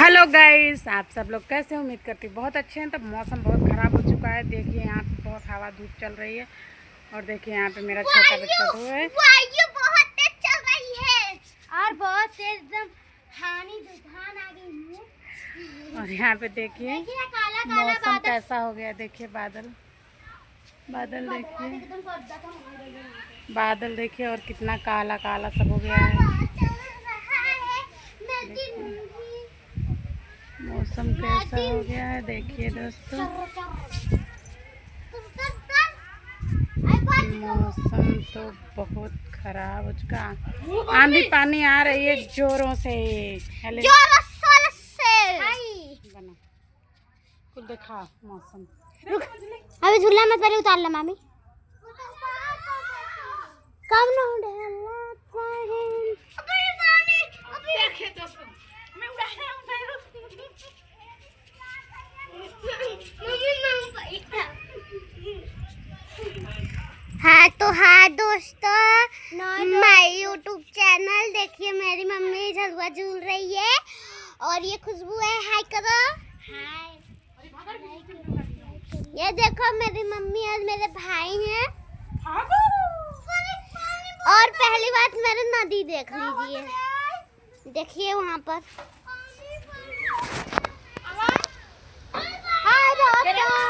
Hello guys, आप सब लोग कैसे हैं? उम्मीद करती बहुत अच्छे हैं। तब मौसम बहुत ख़राब हो चुका है। देखिए यहाँ पे बहुत हवा धूप चल रही है और देखिए यहाँ पे मेरा छोटा बच्चा तो है। वायु बहुत तेज चल रही है और बहुत तेज एकदम हानि तूफान आ गई है। और यहाँ पे देखिए मौसम कैसा हो गया। देखिए बादल देखिए, बादल देखिए और कितना काला काला सब हो गया है। मौसम कैसा हो गया है देखिए दोस्तों। मौसम तो बहुत खराब हो चुका। आंधी पानी आ रही है जोरों से। बना कुछ देखा मौसम। अभी झूला मत पहले उतार ला मामी। कम ना उड़े हाँ दोस्तों, माय यूट्यूब चैनल देखिए। मेरी मम्मी झलुआ झूल रही है और ये खुशबू है। हाय करो। हाय। ये देखो मेरी मम्मी और मेरे भाई हैं। और पहली बात मेरे नदी देख लीजिए, देखिए वहाँ पर।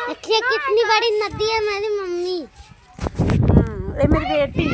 देखिए कितनी बड़ी नदी है मेरी मम्मी। ये मेरी बेटी।